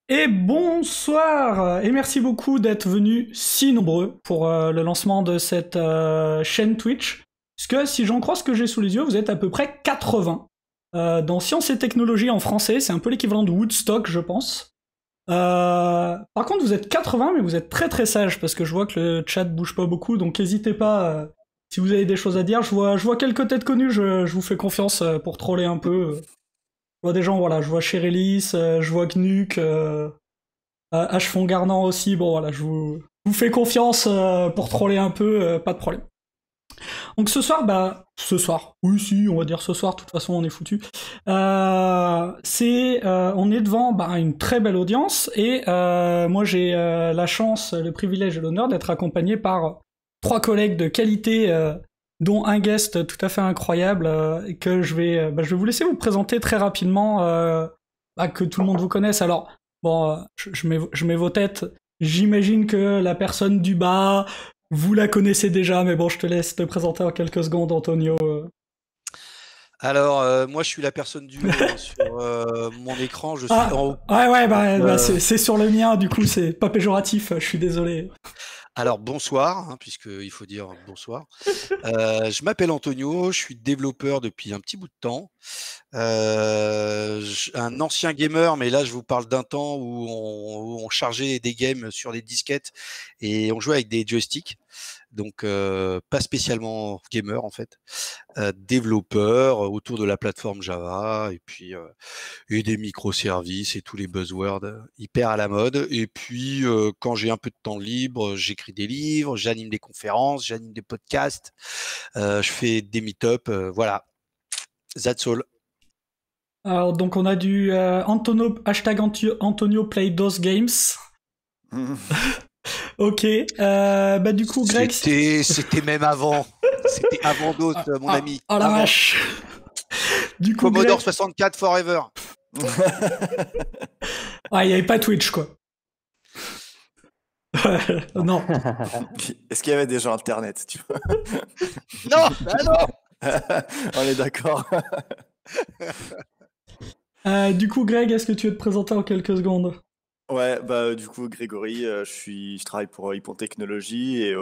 Et bonsoir et merci beaucoup d'être venus si nombreux pour le lancement de cette chaîne Twitch. Parce que si j'en crois ce que j'ai sous les yeux, vous êtes à peu près 80. Dans Sciences et Technologies en français, c'est un peu l'équivalent de Woodstock, je pense. Par contre, vous êtes 80, mais vous êtes très très sages parce que je vois que le chat bouge pas beaucoup, donc n'hésitez pas. Si vous avez des choses à dire, je vois quelques têtes connues, je vous fais confiance pour troller un peu. Je vois des gens, voilà, je vois Cherelis, je vois Gnuk, H. Garnant aussi, bon voilà, je vous fais confiance pour troller un peu, pas de problème. Donc ce soir, oui si, on va dire ce soir, de toute façon on est foutu. On est devant une très belle audience, et moi j'ai la chance, le privilège et l'honneur d'être accompagné par trois collègues de qualité, dont un guest tout à fait incroyable, que je vais vous laisser vous présenter très rapidement, que tout le monde vous connaisse. Alors, bon, je mets vos têtes. J'imagine que la personne du bas, vous la connaissez déjà, mais bon, je te laisse te présenter en quelques secondes, Antonio. Alors, moi, je suis la personne du haut sur mon écran. Je suis en haut. Ouais, c'est sur le mien, du coup, c'est pas péjoratif, je suis désolé. Alors, bonsoir, puisqu'il faut dire bonsoir. Je m'appelle Antonio, je suis développeur depuis un petit bout de temps. Un ancien gamer, mais là, je vous parle d'un temps où on chargeait des games sur des disquettes et on jouait avec des joysticks. Donc, pas spécialement gamer en fait. Développeur autour de la plateforme Java et des microservices et tous les buzzwords hyper à la mode. Et puis, quand j'ai un peu de temps libre, j'écris des livres, j'anime des conférences, j'anime des podcasts, je fais des meet-up, voilà. That's all. Alors, donc, on a du Antonio play those games. Ok, du coup, Greg. C'était même avant. C'était avant d'autres, mon ami. Oh la vache. Du coup, Commodore 64 forever. Il n'y avait pas Twitch, quoi. Non. Est-ce qu'il y avait déjà Internet, tu vois? Non, non. On est d'accord. Du coup, Greg, est-ce que tu veux te présenter en quelques secondes? Ouais, du coup, Grégory, je travaille pour Hippon Technologies et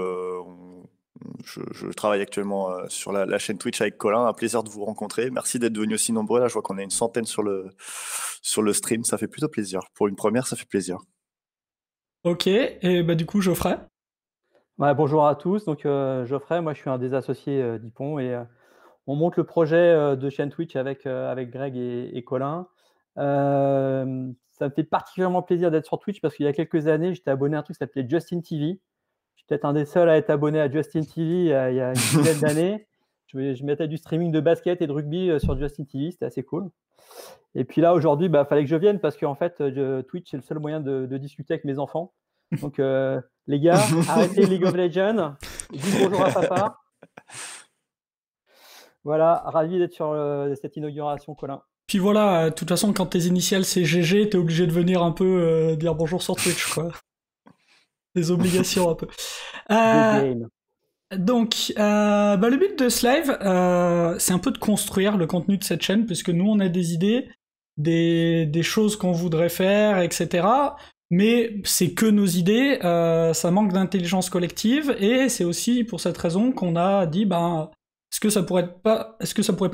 je travaille actuellement sur la chaîne Twitch avec Colin. Un plaisir de vous rencontrer. Merci d'être venus aussi nombreux. Là, je vois qu'on a une centaine sur le stream. Ça fait plutôt plaisir. Pour une première, ça fait plaisir. Ok, et du coup, Geoffrey. Ouais, bonjour à tous. Donc, Geoffrey, moi, je suis un des associés d'Hippon et on monte le projet de chaîne Twitch avec Greg et Colin. Ça me fait particulièrement plaisir d'être sur Twitch parce qu'il y a quelques années, j'étais abonné à un truc qui s'appelait Justin TV. Je suis peut-être un des seuls à être abonné à Justin TV il y a une dizaine d'années. Je mettais du streaming de basket et de rugby sur Justin TV, c'était assez cool. Et puis là, aujourd'hui, fallait que je vienne parce qu'en fait, Twitch, c'est le seul moyen de discuter avec mes enfants. Donc, les gars, arrêtez League of Legends. Dites bonjour à papa. Voilà, ravi d'être sur cette inauguration, Colin. Puis voilà, de toute façon, quand tes initiales c'est GG, t'es obligé de venir un peu dire bonjour sur Twitch, quoi. Des obligations un peu. Donc, le but de ce live, c'est un peu de construire le contenu de cette chaîne, puisque nous, on a des idées, des choses qu'on voudrait faire, etc. Mais c'est que nos idées, ça manque d'intelligence collective, et c'est aussi pour cette raison qu'on a dit, est-ce que ça pourrait pas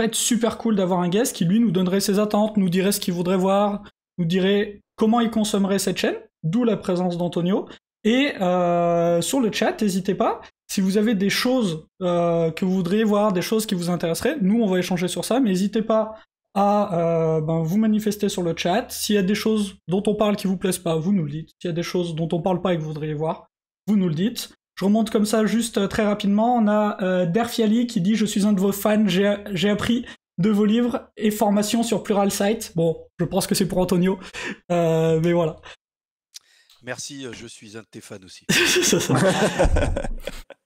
être super cool d'avoir un guest qui, lui, nous donnerait ses attentes, nous dirait ce qu'il voudrait voir, nous dirait comment il consommerait cette chaîne, d'où la présence d'Antonio. Et sur le chat, n'hésitez pas, si vous avez des choses que vous voudriez voir, des choses qui vous intéresseraient, nous on va échanger sur ça, mais n'hésitez pas à vous manifester sur le chat. S'il y a des choses dont on parle qui vous plaisent pas, vous nous le dites. S'il y a des choses dont on parle pas et que vous voudriez voir, vous nous le dites. Je remonte comme ça juste très rapidement. On a Derfiali qui dit « Je suis un de vos fans, j'ai appris de vos livres et formations sur Pluralsight ». Bon, je pense que c'est pour Antonio, mais voilà. Merci, je suis un de tes fans aussi. C'est ça.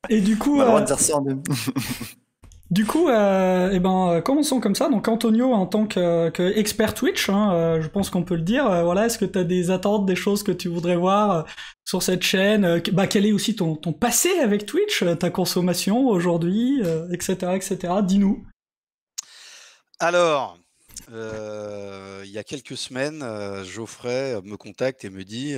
Et du coup, commençons comme ça. Donc Antonio, en tant que expert Twitch, je pense qu'on peut le dire. Voilà, est-ce que tu as des attentes, des choses que tu voudrais voir sur cette chaîne? Quel est aussi ton passé avec Twitch, ta consommation aujourd'hui, etc., etc. Dis-nous. Alors, il y a quelques semaines, Geoffrey me contacte et me dit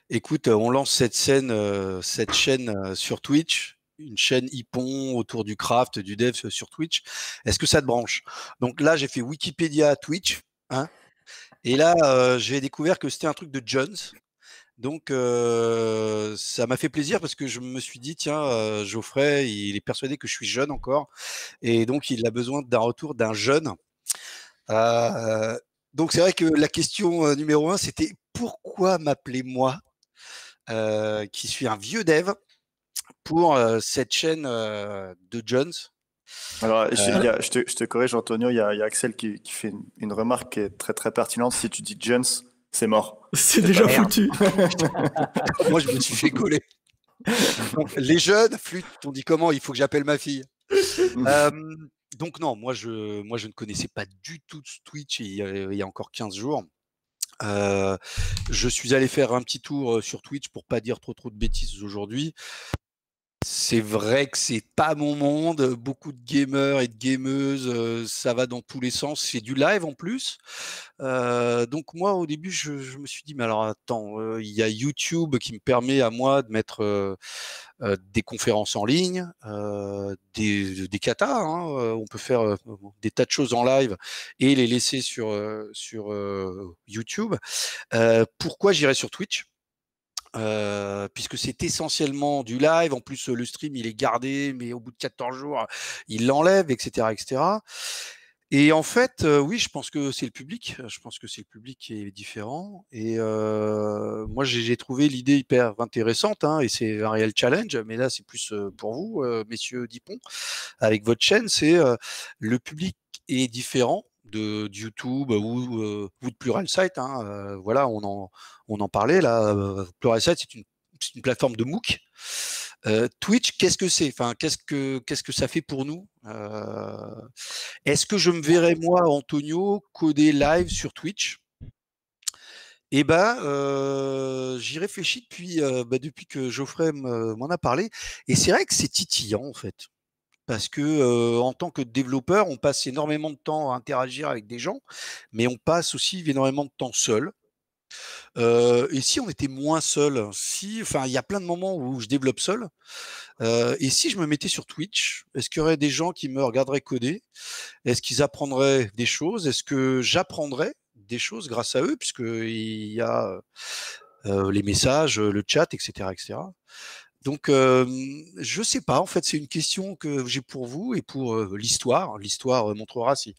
écoute, on lance cette chaîne sur Twitch, une chaîne Hippon autour du craft, du dev sur Twitch. Est-ce que ça te branche? Donc là, j'ai fait Wikipédia Twitch, hein, et là, j'ai découvert que c'était un truc de Jones. Donc, ça m'a fait plaisir parce que je me suis dit, tiens, Geoffrey, il est persuadé que je suis jeune encore, et donc il a besoin d'un retour d'un jeune. Donc c'est vrai que la question numéro 1, c'était pourquoi m'appeler moi, qui suis un vieux dev, pour cette chaîne de Jones. Alors, je te corrige, Antonio, il y a Axel qui fait une remarque qui est très très pertinente. Si tu dis Jones, c'est mort. C'est déjà Merde. foutu. Moi, je me suis fait gauler. Donc, les jeunes, flûte, on dit comment? Il faut que j'appelle ma fille. Donc non, moi je ne connaissais pas du tout Twitch il y a encore 15 jours. Je suis allé faire un petit tour sur Twitch pour pas dire trop de bêtises aujourd'hui. C'est vrai que c'est pas mon monde, beaucoup de gamers et de gameuses, ça va dans tous les sens, c'est du live en plus. Donc moi au début je me suis dit: «Mais alors attends, il y a YouTube qui me permet à moi de mettre, des conférences en ligne, des katas, hein, on peut faire, des tas de choses en live et les laisser sur YouTube. Pourquoi j'irais sur Twitch? Puisque c'est essentiellement du live. En plus, le stream, il est gardé, mais au bout de 14 jours, il l'enlève, et cetera, et cetera. Et en fait, oui, je pense que c'est le public. Je pense que c'est le public qui est différent. Et moi, j'ai trouvé l'idée hyper intéressante, hein, et c'est un réel challenge. Mais là, c'est plus pour vous, messieurs Dipon, avec votre chaîne. C'est le public est différent de YouTube ou de Pluralsight, hein. Voilà, on en parlait là. Pluralsight, c'est une plateforme de MOOC. Twitch, qu'est-ce que c'est? Enfin, qu'est-ce que ça fait pour nous? Est-ce que je me verrais moi, Antonio, coder live sur Twitch? Eh ben, j'y réfléchis depuis que Geoffrey m'en a parlé, et c'est vrai que c'est titillant en fait. Parce que, en tant que développeur, on passe énormément de temps à interagir avec des gens, mais on passe aussi énormément de temps seul. Et si on était moins seul? Il y a plein de moments où je développe seul, et si je me mettais sur Twitch, est-ce qu'il y aurait des gens qui me regarderaient coder? Est-ce qu'ils apprendraient des choses? Est-ce que j'apprendrais des choses grâce à eux? Puisqu'il y a, les messages, le chat, et cetera, et cetera. Donc, je sais pas. En fait, c'est une question que j'ai pour vous et pour l'histoire. L'histoire montrera si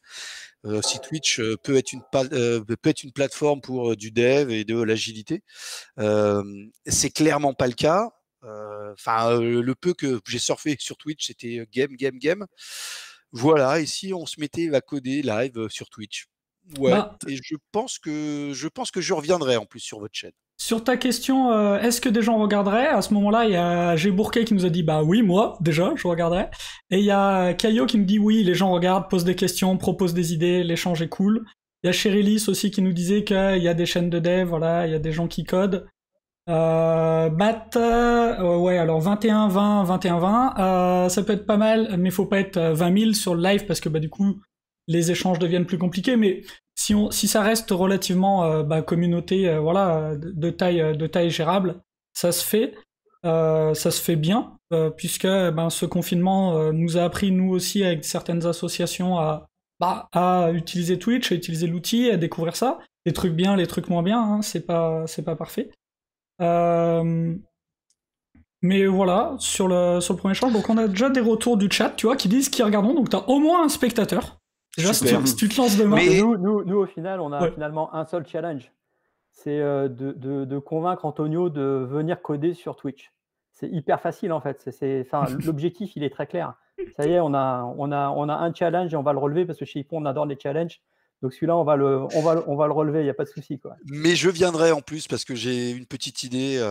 Twitch peut être une plateforme pour du dev et de l'agilité. C'est clairement pas le cas. Le peu que j'ai surfé sur Twitch, c'était game. Voilà. Et si on se mettait à coder live sur Twitch? Ouais. Bah, Et je pense que je reviendrai en plus sur votre chaîne. sur ta question, est-ce que des gens regarderaient? À ce moment-là, il y a G. Bourquet qui nous a dit bah oui, moi, déjà, je regarderais. Et il y a Caillot qui me dit oui, les gens regardent, posent des questions, proposent des idées, l'échange est cool. Il y a Chérilis aussi qui nous disait qu'il y a des chaînes de dev, voilà, il y a des gens qui codent. Matt, ouais, alors 21, 20, 21, 20, ça peut être pas mal, mais faut pas être 20 000 sur le live parce que bah du coup les échanges deviennent plus compliqués. Mais si ça reste relativement communauté, voilà, de taille gérable, ça se fait bien, puisque ce confinement nous a appris nous aussi avec certaines associations à utiliser Twitch, à utiliser l'outil, à découvrir ça. Les trucs bien, les trucs moins bien, hein, c'est pas parfait. Mais voilà, sur le premier échange, donc on a déjà des retours du chat, tu vois, qui disent qu'ils regardent, donc t'as au moins un spectateur. Déjà, si tu te lances demain. Mais nous, au final, on a Ouais. finalement un seul challenge. C'est de convaincre Antonio de venir coder sur Twitch. C'est hyper facile en fait. L'objectif, il est très clair. Ça y est, on a un challenge et on va le relever parce que chez Hippon, on adore les challenges. Donc celui-là, on va le relever, il n'y a pas de souci, quoi. Mais je viendrai en plus parce que j'ai une petite idée.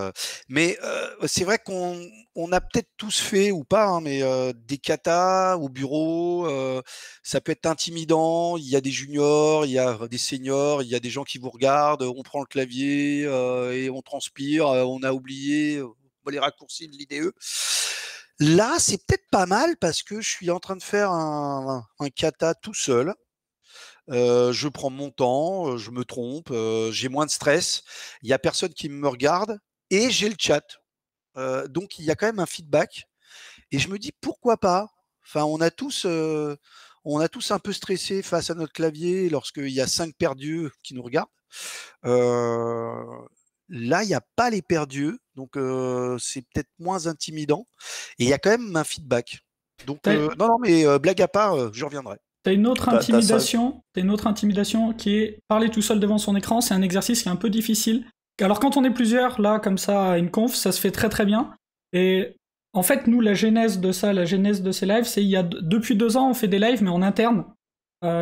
Mais c'est vrai qu'on a peut-être tous fait ou pas, hein, mais des katas au bureau, ça peut être intimidant. Il y a des juniors, il y a des seniors, il y a des gens qui vous regardent. On prend le clavier et on transpire. On a oublié les raccourcis de l'IDE. Là, c'est peut-être pas mal parce que je suis en train de faire un kata tout seul. je prends mon temps, je me trompe, j'ai moins de stress. Il y a personne qui me regarde et j'ai le chat. Donc il y a quand même un feedback et je me dis pourquoi pas? Enfin, on a tous un peu stressé face à notre clavier lorsqu'il y a 5 perdus qui nous regardent. Là, il y a pas les perdus, donc c'est peut-être moins intimidant et il y a quand même un feedback. Donc Tu non, mais blague à part, je reviendrai. as une autre T'as ça. intimidation qui est parler tout seul devant son écran. C'est un exercice qui est un peu difficile. Alors quand on est plusieurs, là, comme ça, à une conf, ça se fait très très bien. Et en fait, nous, la genèse de ces lives, c'est depuis 2 ans, on fait des lives, mais en interne.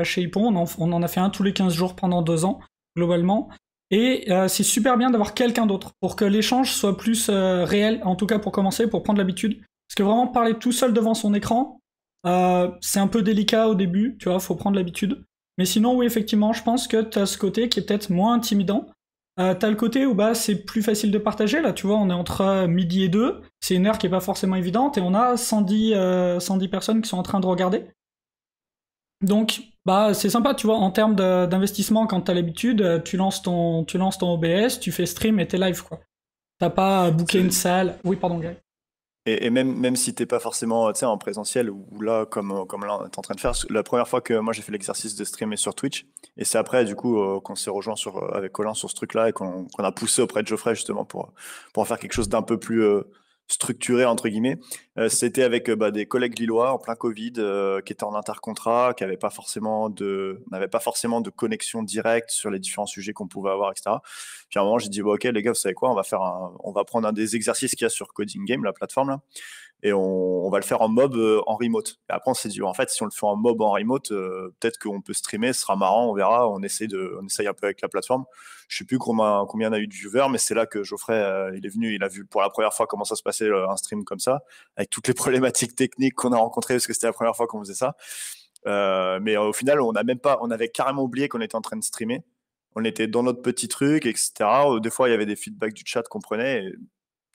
Chez Hippon, on en a fait un tous les 15 jours pendant 2 ans, globalement. Et c'est super bien d'avoir quelqu'un d'autre pour que l'échange soit plus réel, en tout cas pour commencer, pour prendre l'habitude. Parce que vraiment, parler tout seul devant son écran, c'est un peu délicat au début, tu vois, faut prendre l'habitude. Mais sinon, oui, effectivement, je pense que t'as ce côté qui est peut-être moins intimidant. T'as le côté où c'est plus facile de partager, là, tu vois, on est entre midi et 2, c'est une heure qui est pas forcément évidente, et on a 110 personnes qui sont en train de regarder. Donc, c'est sympa, tu vois, en termes d'investissement, quand t'as l'habitude, tu lances ton OBS, tu fais stream et t'es live, quoi. T'as pas à booker une salle. Oui, pardon, Greg. Et même si t'es pas forcément en présentiel ou là comme là on est en train de faire, la première fois que moi j'ai fait l'exercice de streamer sur Twitch, et c'est après du coup qu'on s'est rejoint avec Colin sur ce truc-là et qu'on a poussé auprès de Geoffrey justement pour en faire quelque chose d'un peu plus structuré entre guillemets. C'était avec des collègues lillois en plein Covid qui étaient en intercontrat, qui n'avaient pas forcément de connexion directe sur les différents sujets qu'on pouvait avoir, etc. Puis à un moment, j'ai dit ok les gars, vous savez quoi, on va prendre un des exercices qu'il y a sur Coding Game, la plateforme là, et on va le faire en mob en remote. Et après, on s'est dit, en fait, si on le fait en mob en remote, peut-être qu'on peut streamer, ce sera marrant, on verra, on essaye un peu avec la plateforme. Je sais plus combien on a eu de viewers, mais c'est là que Geoffrey, il est venu, il a vu pour la première fois comment ça se passait un stream comme ça, avec toutes les problématiques techniques qu'on a rencontrées, parce que c'était la première fois qu'on faisait ça. Mais au final, on avait carrément oublié qu'on était en train de streamer. On était dans notre petit truc, etc. Des fois, il y avait des feedbacks du chat qu'on prenait. Et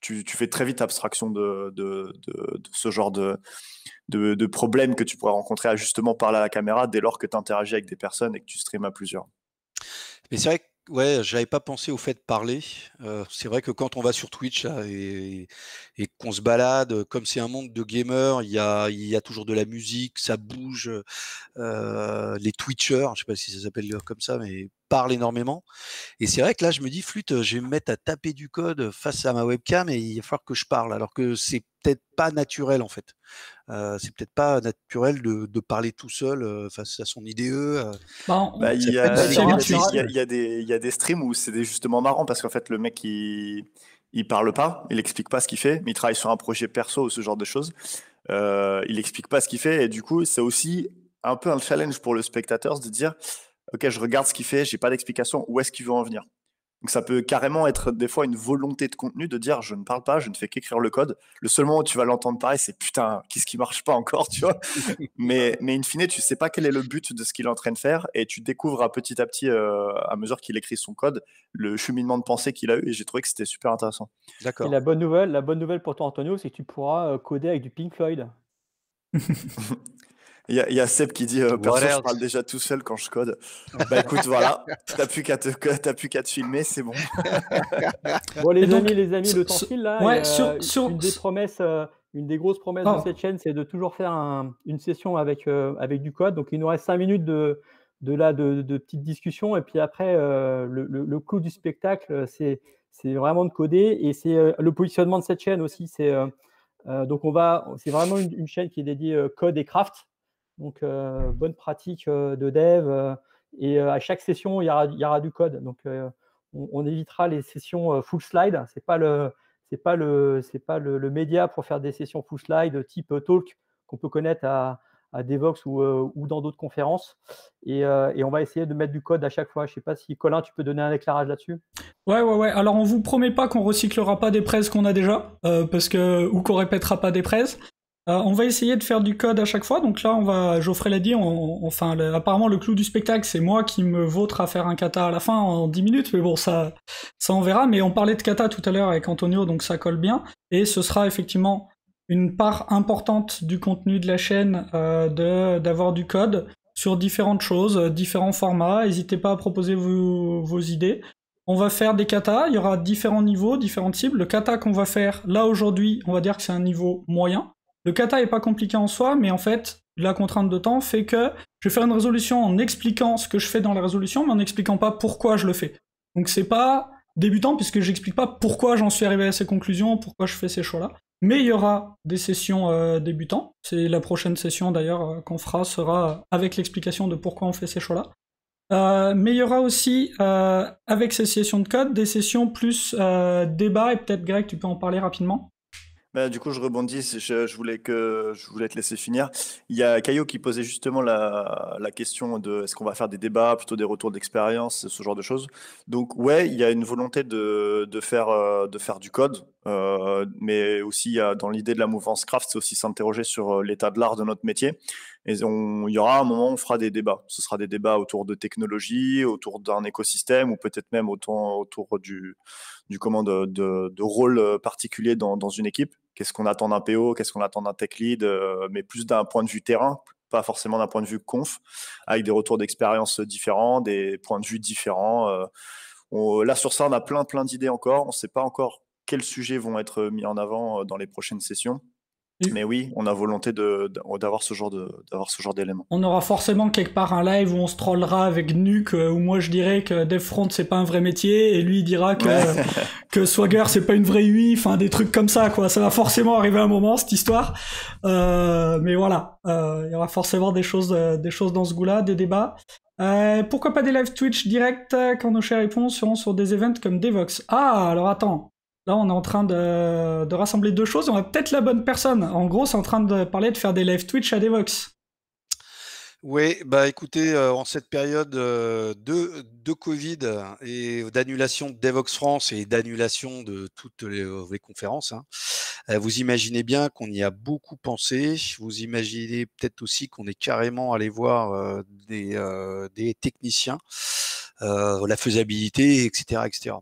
tu fais très vite abstraction de ce genre de problèmes que tu pourrais rencontrer à justement parler à la caméra dès lors que tu interagis avec des personnes et que tu streames à plusieurs. Mais c'est vrai que ouais, j'avais pas pensé au fait de parler. C'est vrai que quand on va sur Twitch là, et qu'on se balade, comme c'est un monde de gamers, il y a toujours de la musique, ça bouge. Les Twitchers, je sais pas si ça s'appelle comme ça, mais parlent énormément. Et c'est vrai que là, je me dis, flûte, je vais me mettre à taper du code face à ma webcam et il va falloir que je parle, alors que c'est peut-être pas naturel en fait. C'est peut-être pas naturel de parler tout seul face à son IDE. Il y a des streams où c'est justement marrant parce qu'en fait le mec il parle pas, il explique pas ce qu'il fait, mais il travaille sur un projet perso ou ce genre de choses. Il explique pas ce qu'il fait et du coup c'est aussi un peu un challenge pour le spectateur de dire ok, je regarde ce qu'il fait, j'ai pas d'explication, où est-ce qu'il veut en venir. Donc ça peut carrément être des fois une volonté de contenu de dire je ne parle pas, je ne fais qu'écrire le code. Le seul moment où tu vas l'entendre parler, c'est putain, qu'est-ce qui marche pas encore, tu vois. mais in fine, tu sais pas quel est le but de ce qu'il est en train de faire et tu découvres à petit, à mesure qu'il écrit son code, le cheminement de pensée qu'il a eu et j'ai trouvé que c'était super intéressant. D'accord. Et la bonne nouvelle pour toi, Antonio, c'est que tu pourras coder avec du Pink Floyd. Il y a Seb qui dit perso, je parle déjà tout seul quand je code. Bah écoute, voilà, t'as plus qu'à te filmer, c'est bon. Bon les amis, le temps file là. Ouais, une des grosses promesses de cette chaîne, c'est de toujours faire une session avec du code. Donc il nous reste 5 minutes de petites discussions et puis après le clou du spectacle, c'est vraiment de coder et c'est le positionnement de cette chaîne aussi. Donc c'est vraiment une chaîne qui est dédiée code et craft. Donc, bonne pratique de dev. Et à chaque session, il y aura du code. Donc, on évitera les sessions full slide. C'est pas le média pour faire des sessions full slide type talk qu'on peut connaître à Devox ou dans d'autres conférences. Et on va essayer de mettre du code à chaque fois. Je sais pas si Colin, tu peux donner un éclairage là-dessus. Ouais. Alors, on vous promet pas qu'on recyclera pas des prêts qu'on a déjà, ou qu'on répétera pas des prêts. On va essayer de faire du code à chaque fois, donc là Geoffrey l'a dit, apparemment le clou du spectacle c'est moi qui me vautre à faire un kata à la fin en 10 minutes, mais bon ça on verra, mais on parlait de kata tout à l'heure avec Antonio, donc ça colle bien, et ce sera effectivement une part importante du contenu de la chaîne d'avoir du code, sur différentes choses, différents formats. N'hésitez pas à proposer vos idées. On va faire des katas, il y aura différents niveaux, différentes cibles. Le kata qu'on va faire là aujourd'hui, on va dire que c'est un niveau moyen. Le kata est pas compliqué en soi, mais en fait, la contrainte de temps fait que je vais faire une résolution en expliquant ce que je fais dans la résolution, mais en n'expliquant pas pourquoi je le fais. Donc c'est pas débutant, puisque j'explique pas pourquoi j'en suis arrivé à ces conclusions, pourquoi je fais ces choix-là. Mais il y aura des sessions débutants. C'est la prochaine session d'ailleurs qu'on fera sera avec l'explication de pourquoi on fait ces choix-là. Mais il y aura aussi, avec ces sessions de code, des sessions plus débat, et peut-être Greg, tu peux en parler rapidement. Bah, du coup, je rebondis, je voulais te laisser finir. Il y a Caillot qui posait justement la question de est-ce qu'on va faire des débats, plutôt des retours d'expérience, ce genre de choses. Donc, ouais, il y a une volonté de faire du code, mais aussi dans l'idée de la mouvance craft, c'est aussi s'interroger sur l'état de l'art de notre métier. Et il y aura un moment où on fera des débats. Ce sera des débats autour de technologie, autour d'un écosystème, ou peut-être même autour de rôle particulier dans une équipe. Qu'est-ce qu'on attend d'un PO, qu'est-ce qu'on attend d'un tech lead, mais plus d'un point de vue terrain, pas forcément d'un point de vue conf, avec des retours d'expérience différents, des points de vue différents. Là, sur ça, on a plein d'idées encore. On ne sait pas encore quels sujets vont être mis en avant dans les prochaines sessions. Mais oui, on a volonté d'avoir ce genre d'éléments. On aura forcément quelque part un live où on se trollera avec Nuke, où moi je dirais que DevFront c'est pas un vrai métier, et lui il dira que Swagger c'est pas une vraie UI, enfin des trucs comme ça, quoi. Ça va forcément arriver à un moment, cette histoire. Mais voilà, il y aura forcément des choses dans ce goût-là, des débats. Pourquoi pas des live Twitch direct quand nos chers réponses seront sur des events comme Devox. Ah, alors attends. Là, on est en train de rassembler deux choses. On a peut-être la bonne personne. En gros, c'est en train de parler de faire des live Twitch à Devox. Oui, bah écoutez, en cette période de Covid et d'annulation de Devox France et d'annulation de toutes les conférences, hein, vous imaginez bien qu'on y a beaucoup pensé. Vous imaginez peut-être aussi qu'on est carrément allé voir des techniciens, la faisabilité, etc., etc.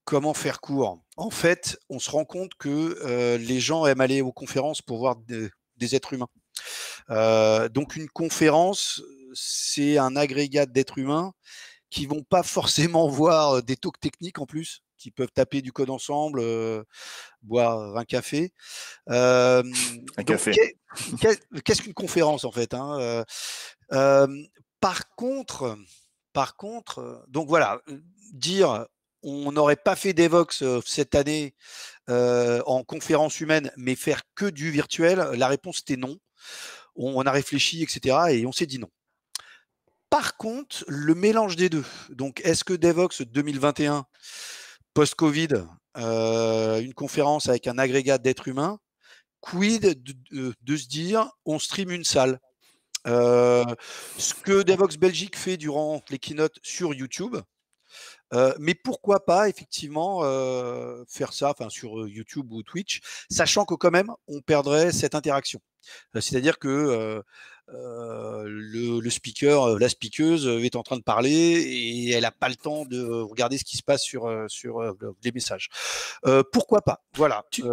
Comment faire court? En fait, on se rend compte que les gens aiment aller aux conférences pour voir des êtres humains. Donc une conférence, c'est un agrégat d'êtres humains qui vont pas forcément voir des talks techniques en plus, qui peuvent taper du code ensemble, boire un café. Un café. Qu'est-ce qu'une conférence en fait, hein? Par contre, donc voilà, dire on n'aurait pas fait Devox cette année en conférence humaine, mais faire que du virtuel, la réponse était non. On a réfléchi, etc. et on s'est dit non. Par contre, le mélange des deux. Donc, est-ce que Devox 2021, post-Covid, une conférence avec un agrégat d'êtres humains, quid de se dire on stream une salle? Ce que Devox Belgique fait durant les keynotes sur YouTube, mais pourquoi pas effectivement faire ça sur YouTube ou Twitch, sachant que quand même on perdrait cette interaction. C'est-à-dire que le speaker, la speakeuse est en train de parler et elle n'a pas le temps de regarder ce qui se passe sur les messages. Pourquoi pas? Voilà. J'ai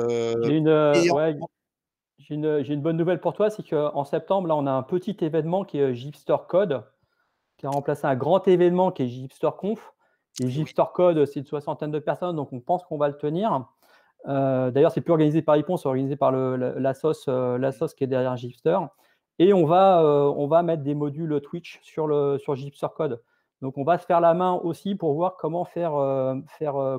une bonne nouvelle pour toi, c'est qu'en septembre, là, on a un petit événement qui est Gipster Code, qui a remplacé un grand événement qui est Gipster Conf. Et Gipster Code, c'est une 60aine de personnes, donc on pense qu'on va le tenir. D'ailleurs, c'est plus organisé par Ipon, c'est organisé par l'assos qui est derrière Gipster. Et on va mettre des modules Twitch sur Gipster Code. Donc, on va se faire la main aussi pour voir comment faire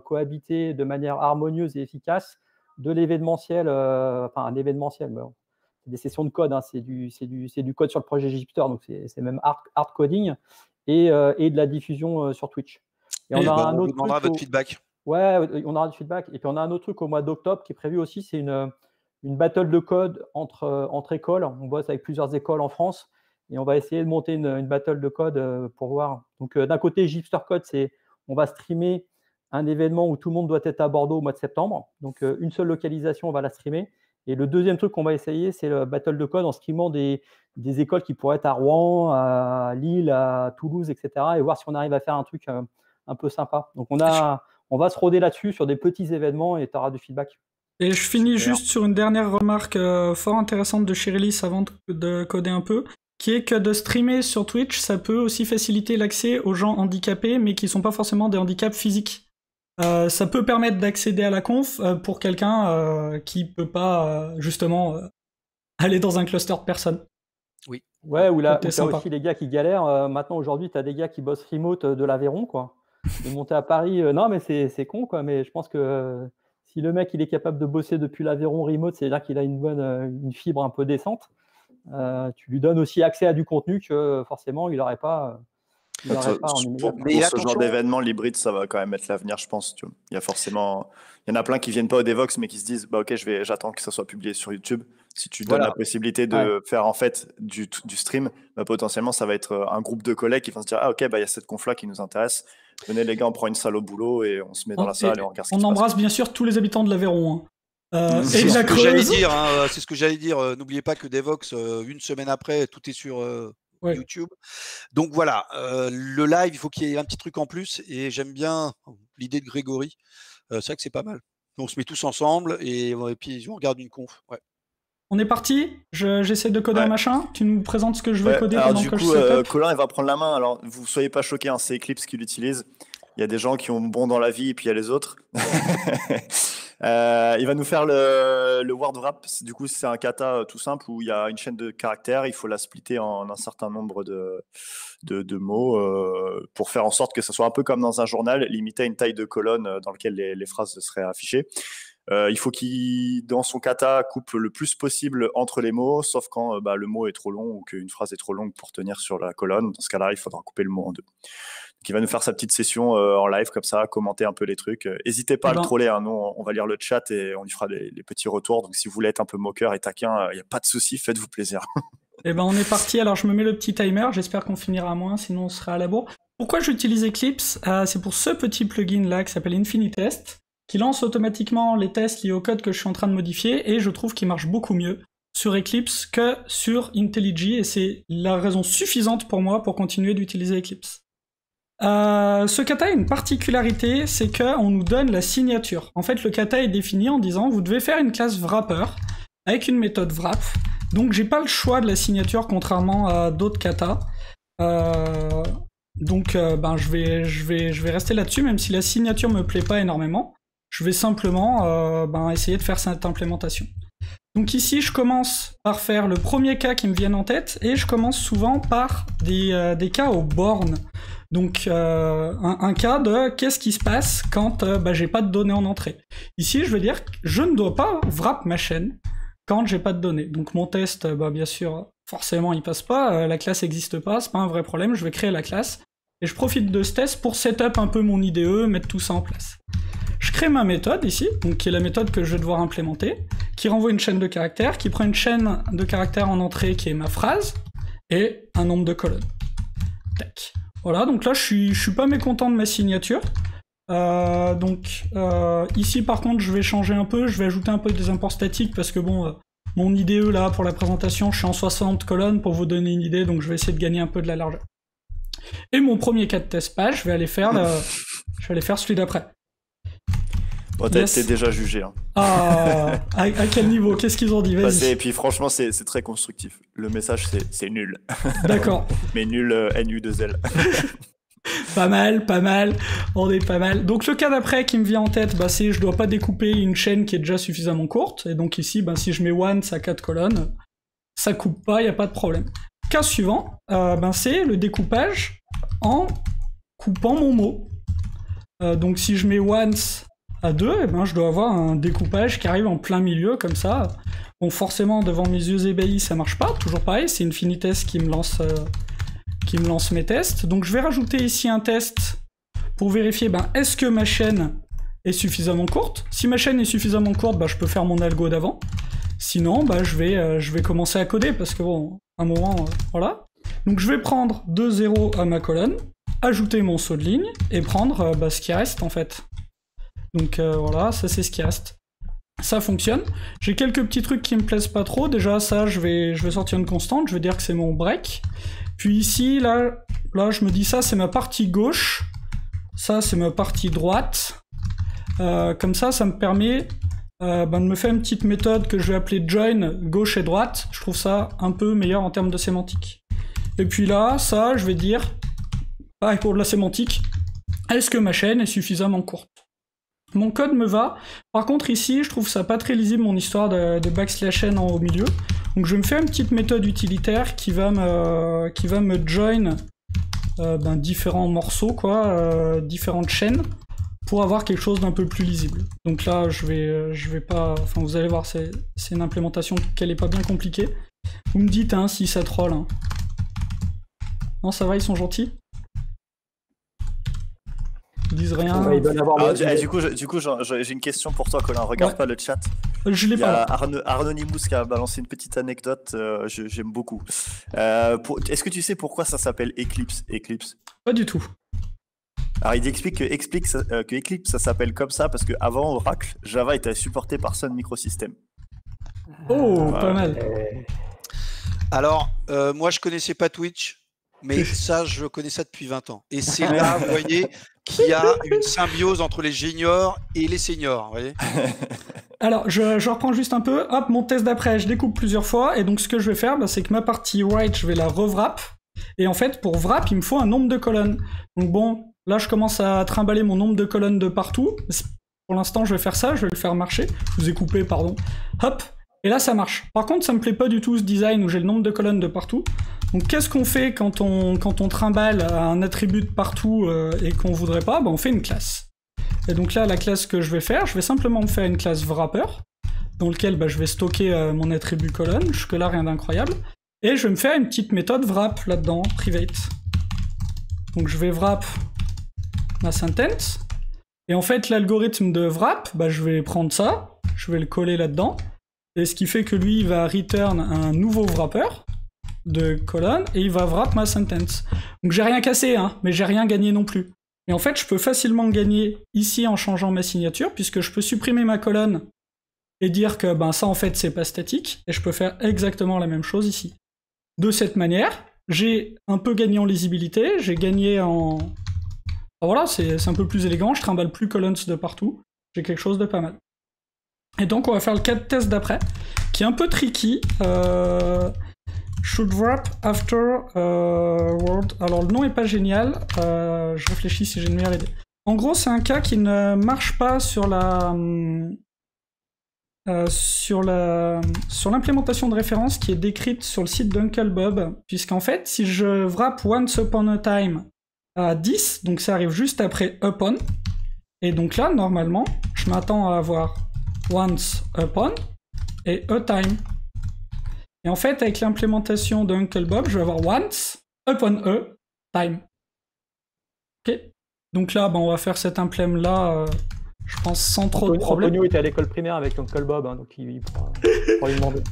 cohabiter de manière harmonieuse et efficace de l'événementiel, un événementiel. C'est des sessions de code, hein, c'est du code sur le projet Gipster, donc c'est même hard coding, et de la diffusion sur Twitch. Et on vous demandera votre feedback. Ouais, on aura du feedback. Et puis, on a un autre truc au mois d'octobre qui est prévu aussi, c'est une battle de code entre écoles. On bosse avec plusieurs écoles en France et on va essayer de monter une battle de code pour voir. Donc, d'un côté, Gipster Code, on va streamer un événement où tout le monde doit être à Bordeaux au mois de septembre. Donc, une seule localisation, on va la streamer. Et le deuxième truc qu'on va essayer, c'est le battle de code en streamant des écoles qui pourraient être à Rouen, à Lille, à Toulouse, etc. et voir si on arrive à faire un truc un peu sympa. Donc, on va se roder là-dessus sur des petits événements et tu auras du feedback. Et je finis Super. juste sur une dernière remarque fort intéressante de Chirilis avant de coder un peu, qui est que de streamer sur Twitch, ça peut aussi faciliter l'accès aux gens handicapés, mais qui sont pas forcément des handicaps physiques. Ça peut permettre d'accéder à la conf pour quelqu'un qui peut pas justement aller dans un cluster de personnes. Oui. Ouais, ou là, Côté t'as sympa. aussi les gars qui galèrent. Maintenant, aujourd'hui, tu as des gars qui bossent remote de l'Aveyron, quoi. De monter à Paris. Non, mais c'est con, quoi. Mais je pense que si le mec il est capable de bosser depuis l'Aveyron remote, c'est-à-dire qu'il a une fibre un peu décente. Tu lui donnes aussi accès à du contenu que forcément il n'aurait pas. Il n'aurait pas en immédiat. Pour Mais ce attention. genre d'événement, l'hybride, ça va quand même être l'avenir, je pense. Tu vois. Il y en a plein qui viennent pas au Devox, mais qui se disent, bah ok, j'attends que ça soit publié sur YouTube. Si tu donnes Voilà. la possibilité de faire en fait du stream, bah, potentiellement ça va être un groupe de collègues qui vont se dire, ah ok, bah il y a cette conf-là qui nous intéresse. Venez les gars, on prend une salle au boulot et on se met dans la salle et on regarde ce qui On se passe. embrasse bien sûr tous les habitants de l'Aveyron. Hein. C'est Et de ce la que j'allais Creuse. dire, hein, c'est ce que j'allais dire. N'oubliez pas que Devox, une semaine après, tout est sur Ouais. YouTube. Donc voilà, le live, il faut qu'il y ait un petit truc en plus. Et j'aime bien l'idée de Grégory. C'est vrai que c'est pas mal. On se met tous ensemble et puis on regarde une conf. Ouais. On est parti. J'essaie de coder un Ouais. machin. Tu nous présentes ce que je vais Ouais, coder alors pendant du que coup, je setup. Colin, il va prendre la main. Alors, vous soyez pas choqués, hein, c'est Eclipse qui l'utilise. Il y a des gens qui ont bon dans la vie et puis il y a les autres. Il va nous faire le word wrap. Du coup, c'est un kata tout simple où il y a une chaîne de caractères. Il faut la splitter en un certain nombre de mots pour faire en sorte que ce soit un peu comme dans un journal, limité à une taille de colonne dans laquelle les phrases seraient affichées. Il faut qu'il, dans son kata, coupe le plus possible entre les mots, sauf quand le mot est trop long ou qu'une phrase est trop longue pour tenir sur la colonne. Dans ce cas-là, il faudra couper le mot en deux. Donc, il va nous faire sa petite session en live, comme ça, commenter un peu les trucs. N'hésitez pas à le troller. Hein. Nous, on va lire le chat et on lui fera les petits retours. Donc, si vous voulez être un peu moqueur et taquin, il n'y a pas de souci, faites-vous plaisir. Eh ben, on est parti. Alors, je me mets le petit timer. J'espère qu'on finira à moins, sinon on sera à la bourre. Pourquoi j'utilise Eclipse? C'est pour ce petit plugin-là qui s'appelle Infinitest, qui lance automatiquement les tests liés au code que je suis en train de modifier, et je trouve qu'il marche beaucoup mieux sur Eclipse que sur IntelliJ, et c'est la raison suffisante pour moi pour continuer d'utiliser Eclipse. Ce kata a une particularité, c'est qu'on nous donne la signature. En fait, le kata est défini en disant vous devez faire une classe wrapper avec une méthode wrap. Donc j'ai pas le choix de la signature contrairement à d'autres katas. Donc je vais rester là-dessus, même si la signature me plaît pas énormément. Je vais simplement essayer de faire cette implémentation. Donc ici, je commence par faire le premier cas qui me vient en tête, et je commence souvent par des cas aux bornes. Donc un cas de qu'est-ce qui se passe quand j'ai pas de données en entrée. Ici, je veux dire que je ne dois pas wrap ma chaîne quand j'ai pas de données. Donc mon test, bien sûr, forcément il passe pas, la classe n'existe pas, c'est pas un vrai problème, je vais créer la classe. Et je profite de ce test pour setup un peu mon IDE, mettre tout ça en place. Je crée ma méthode ici, donc qui est la méthode que je vais devoir implémenter, qui renvoie une chaîne de caractères, qui prend une chaîne de caractères en entrée qui est ma phrase, et un nombre de colonnes. Tac. Voilà, donc là je suis pas mécontent de ma signature. Ici par contre je vais changer un peu, je vais ajouter un peu des imports statiques parce que mon IDE là pour la présentation je suis en 60 colonnes pour vous donner une idée, donc je vais essayer de gagner un peu de la largeur. Et mon premier cas de test page, je vais aller faire celui d'après. Bon, t'es déjà jugé. Hein. À quel niveau? Qu'est-ce qu'ils ont dit? Vas-y. Et puis franchement, c'est très constructif. Le message, c'est nul. D'accord. Mais nul, NU2L. Pas mal. On est pas mal. Donc le cas d'après qui me vient en tête, c'est je dois pas découper une chaîne qui est déjà suffisamment courte. Et donc ici, si je mets once à 4 colonnes, ça coupe pas, y a pas de problème. Cas suivant, c'est le découpage en coupant mon mot. Donc si je mets once à 2, je dois avoir un découpage qui arrive en plein milieu, comme ça. Bon, forcément, devant mes yeux ébahis, ça marche pas. Toujours pareil, c'est Infinitest qui me lance mes tests. Donc je vais rajouter ici un test pour vérifier, est-ce que ma chaîne est suffisamment courte? Si ma chaîne est suffisamment courte, je peux faire mon algo d'avant. Sinon, je vais commencer à coder, parce que un moment, voilà. Donc je vais prendre 2 zéros à ma colonne, ajouter mon saut de ligne, et prendre ce qui reste, en fait. Donc voilà, ça c'est ce qui reste. Ça fonctionne. J'ai quelques petits trucs qui me plaisent pas trop. Déjà, ça, je vais sortir une constante, je vais dire que c'est mon break. Puis ici, là, je me dis ça, c'est ma partie gauche. Ça, c'est ma partie droite. Comme ça me permet de me faire une petite méthode que je vais appeler join gauche et droite. Je trouve ça un peu meilleur en termes de sémantique. Et puis là, ça, je vais dire, pareil pour de la sémantique, est-ce que ma chaîne est suffisamment courte? Mon code me va. Par contre, ici, je trouve ça pas très lisible, mon histoire de backslash n au milieu. Donc je vais me faire une petite méthode utilitaire qui va me join différents morceaux, quoi, différentes chaînes, pour avoir quelque chose d'un peu plus lisible. Donc là, je vais pas... Enfin, vous allez voir, c'est une implémentation qu'elle est pas bien compliquée. Vous me dites si ça troll. Hein. Non, ça va, ils sont gentils? Ils disent rien. Ouais, du coup, j'ai une question pour toi, Colin. Regarde pas le chat. Je l'ai pas. Il y a Arnonymous qui a balancé une petite anecdote. J'aime beaucoup. Est-ce que tu sais pourquoi ça s'appelle Eclipse? Pas du tout. Alors, il explique que Eclipse, ça s'appelle comme ça parce qu'avant Oracle, Java était supporté par Sun Microsystem. Oh, pas mal. Alors, moi, je connaissais pas Twitch. Mais ça, je connais ça depuis 20 ans. Et c'est là, vous voyez, qu'il y a une symbiose entre les juniors et les seniors. Vous voyez. Alors, je reprends juste un peu. Hop, mon test d'après, je découpe plusieurs fois. Et donc, ce que je vais faire, c'est que ma partie write, je vais la rewrap. Et en fait, pour wrap, il me faut un nombre de colonnes. Donc bon, là, je commence à trimballer mon nombre de colonnes de partout. Pour l'instant, je vais faire ça, je vais le faire marcher. Je vous ai coupé, pardon. Hop, et là, ça marche. Par contre, ça me plaît pas du tout, ce design où j'ai le nombre de colonnes de partout. Donc qu'est-ce qu'on fait quand on trimballe un attribut de partout et qu'on voudrait pas? On fait une classe. Et donc là, la classe que je vais faire, je vais simplement me faire une classe wrapper, dans lequel je vais stocker mon attribut colonne, jusque-là rien d'incroyable, et je vais me faire une petite méthode wrap là-dedans, private. Donc je vais wrap ma sentence, et en fait l'algorithme de wrap, je vais prendre ça, je vais le coller là-dedans, et ce qui fait que lui, il va return un nouveau wrapper, de colonne et il va wrap ma sentence. Donc j'ai rien cassé, mais j'ai rien gagné non plus. Et en fait, je peux facilement gagner ici en changeant ma signature, puisque je peux supprimer ma colonne et dire que ça en fait c'est pas statique, et je peux faire exactement la même chose ici. De cette manière, j'ai un peu gagné en lisibilité, j'ai gagné en... voilà, c'est un peu plus élégant, je trimballe plus colonnes de partout, j'ai quelque chose de pas mal. Et donc on va faire le cas de test d'après, qui est un peu tricky. Should wrap after word. Alors le nom est pas génial. Je réfléchis si j'ai une meilleure idée. En gros, c'est un cas qui ne marche pas sur l'implémentation de référence qui est décrite sur le site d'Uncle Bob, puisqu'en fait, si je wrap once upon a time à 10, donc ça arrive juste après upon, et donc là, normalement, je m'attends à avoir once upon et a time. Et en fait, avec l'implémentation de Uncle Bob, je vais avoir once upon a time. Ok. Donc là, on va faire cette implème là, je pense sans trop de problème. Antonio était à l'école primaire avec Uncle Bob, donc il pourra lui demander.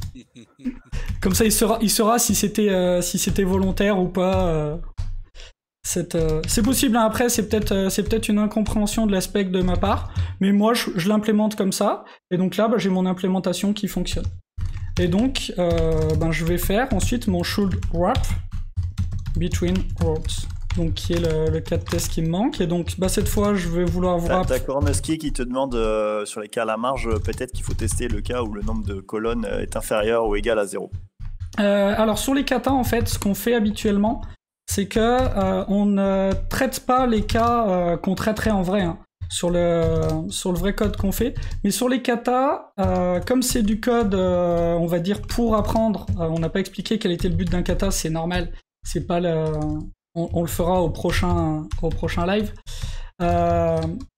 Comme ça, il saura si c'était volontaire ou pas. C'est possible. Après, c'est peut-être une incompréhension de l'aspect de ma part, mais moi, je l'implémente comme ça. Et donc là, j'ai mon implémentation qui fonctionne. Et donc, je vais faire ensuite mon should wrap between words, donc qui est le cas de test qui me manque. Et donc, cette fois, je vais vouloir wrap. T'as Koronoski qui te demande sur les cas à la marge, peut-être qu'il faut tester le cas où le nombre de colonnes est inférieur ou égal à 0. Alors, sur les katas, en fait, ce qu'on fait habituellement, c'est que on ne traite pas les cas qu'on traiterait en vrai. Sur le vrai code qu'on fait, mais sur les katas, comme c'est du code, on va dire pour apprendre, on n'a pas expliqué quel était le but d'un kata, c'est normal, c'est pas on le fera au prochain live.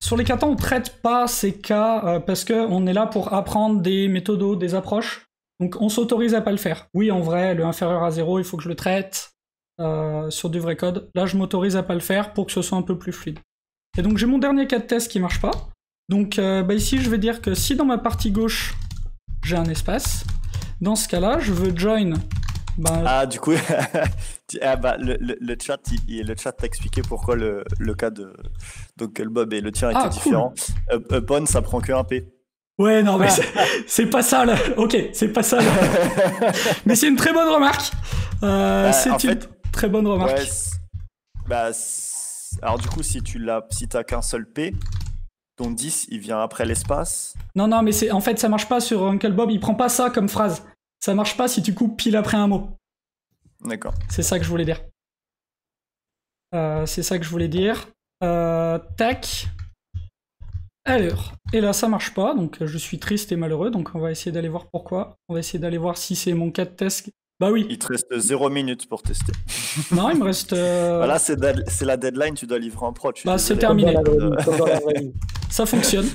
Sur les katas, on traite pas ces cas parce que on est là pour apprendre des méthodos, des approches, donc on s'autorise à pas le faire. Oui, en vrai, le inférieur à 0, il faut que je le traite sur du vrai code. Là, je m'autorise à pas le faire pour que ce soit un peu plus fluide. Et donc j'ai mon dernier cas de test qui marche pas. Donc ici je vais dire que si dans ma partie gauche j'ai un espace, dans ce cas-là je veux join. Du coup, le chat t'a expliqué pourquoi le cas de Uncle Bob et le tien était différent. Upon ça prend que un P. Ouais, non, mais c'est pas ça là. Ok, c'est pas ça là. Mais c'est une très bonne remarque. Très bonne remarque. Ouais, alors du coup, si t'as qu'un seul P, ton 10, il vient après l'espace. Non, mais en fait, ça marche pas sur Uncle Bob. Il prend pas ça comme phrase. Ça marche pas si tu coupes pile après un mot. D'accord. C'est ça que je voulais dire. Tac. Alors, et là ça marche pas, donc je suis triste et malheureux, donc on va essayer d'aller voir pourquoi. On va essayer d'aller voir si c'est mon cas de test. Bah oui. Il te reste 0 minutes pour tester. Non, il me reste... Voilà, c'est la deadline, tu dois livrer en prod. Bah c'est terminé. Ça fonctionne.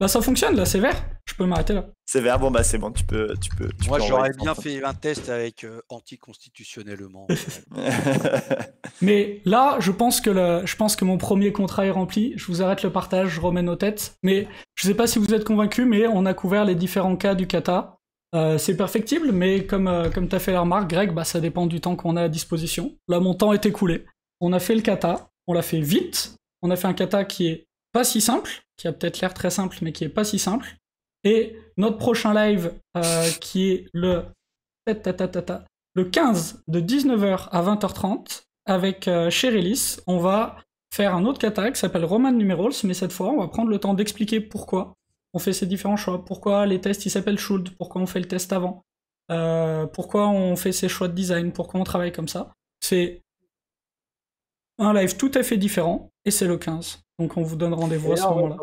Bah ça fonctionne, là c'est vert. Je peux m'arrêter là. C'est vert, bon bah c'est bon, tu peux. Moi j'aurais bien fait un test avec anticonstitutionnellement. Mais là, je pense que mon premier contrat est rempli. Je vous arrête le partage, je remets nos têtes. Mais je sais pas si vous êtes convaincus, mais on a couvert les différents cas du kata. C'est perfectible, mais comme tu as fait la remarque, Greg, bah, ça dépend du temps qu'on a à disposition. Là, mon temps est écoulé. On a fait le kata, on l'a fait vite. On a fait un kata qui est pas si simple, qui a peut-être l'air très simple, mais qui est pas si simple. Et notre prochain live, qui est le 15 de 19h à 20h30, avec Cherelis, on va faire un autre kata qui s'appelle Roman Numerals, mais cette fois, on va prendre le temps d'expliquer pourquoi on fait ces différents choix, pourquoi les tests ils s'appellent Schuld, pourquoi on fait le test avant, pourquoi on fait ces choix de design, pourquoi on travaille comme ça. C'est un live tout à fait différent, et c'est le 15. Donc on vous donne rendez-vous à ce moment-là.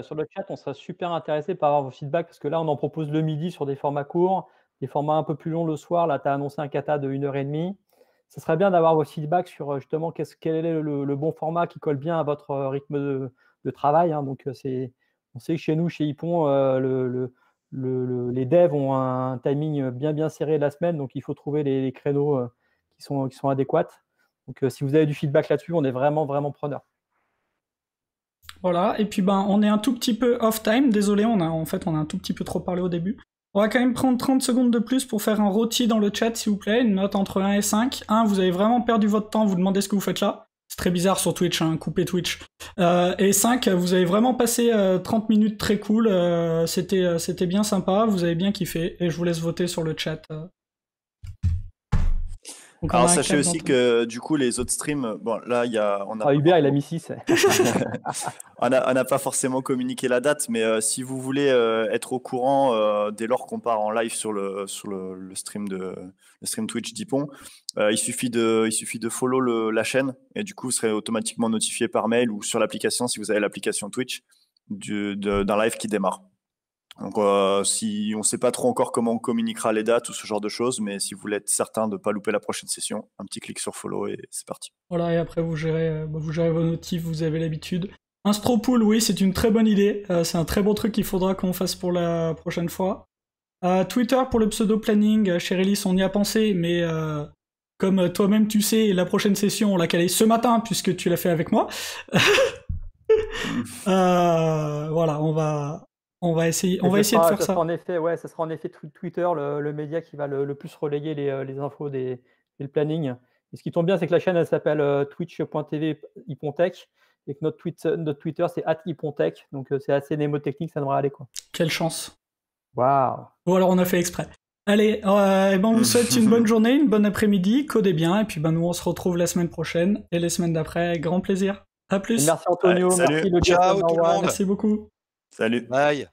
Sur le chat, on sera super intéressé par avoir vos feedbacks, parce que là, on en propose le midi sur des formats courts, des formats un peu plus longs le soir. Là, tu as annoncé un kata de 1h30. Ce serait bien d'avoir vos feedbacks sur justement quel est le bon format qui colle bien à votre rythme de travail. Hein. Donc, on sait que chez nous, chez Hippon, les devs ont un timing bien serré de la semaine, donc il faut trouver les créneaux qui sont adéquats. Donc, si vous avez du feedback là-dessus, on est vraiment preneur. Voilà, et puis on est un tout petit peu off-time, désolé, on a un tout petit peu trop parlé au début. On va quand même prendre 30 secondes de plus pour faire un rôti dans le chat, s'il vous plaît, une note entre 1 et 5. 1, vous avez vraiment perdu votre temps, vous demandez ce que vous faites là. C'est très bizarre sur Twitch, hein, couper Twitch. Et 5, vous avez vraiment passé 30 minutes très cool, c'était bien sympa, vous avez bien kiffé, et je vous laisse voter sur le chat. Donc, alors sachez aussi que du coup les autres streams, bon là on a Hubert il a mis 6. on n'a pas forcément communiqué la date, mais si vous voulez être au courant dès lors qu'on part en live sur le stream Twitch d'Hippon, il suffit de follow la chaîne et du coup vous serez automatiquement notifié par mail ou sur l'application si vous avez l'application Twitch d'un live qui démarre. Donc, si on ne sait pas trop encore comment on communiquera les dates ou ce genre de choses, mais si vous voulez être certain de ne pas louper la prochaine session, un petit clic sur follow et c'est parti. Voilà, et après vous gérez vos notifs, vous avez l'habitude. Un straw pool, oui, c'est une très bonne idée. C'est un très bon truc qu'il faudra qu'on fasse pour la prochaine fois. Twitter pour le pseudo planning, Cherelis, on y a pensé, mais comme toi-même tu sais, la prochaine session on l'a calée ce matin puisque tu l'as fait avec moi. Voilà, on va essayer de faire ça. Ça sera en effet Twitter, le média qui va le plus relayer les infos et le planning. Et ce qui tombe bien, c'est que la chaîne, elle s'appelle twitch.tv Hippontech et que notre Twitter, c'est @Hippontech. Donc, c'est assez mnémotechnique, ça devrait aller, quoi. Quelle chance. Waouh. Ou alors, on a fait exprès. Allez, on vous souhaite une bonne journée, une bonne après-midi, codez bien, et puis nous, on se retrouve la semaine prochaine et les semaines d'après. Grand plaisir. À plus. Et merci Antonio, salut. merci le ciao tout le monde. Merci beaucoup. Salut. Bye.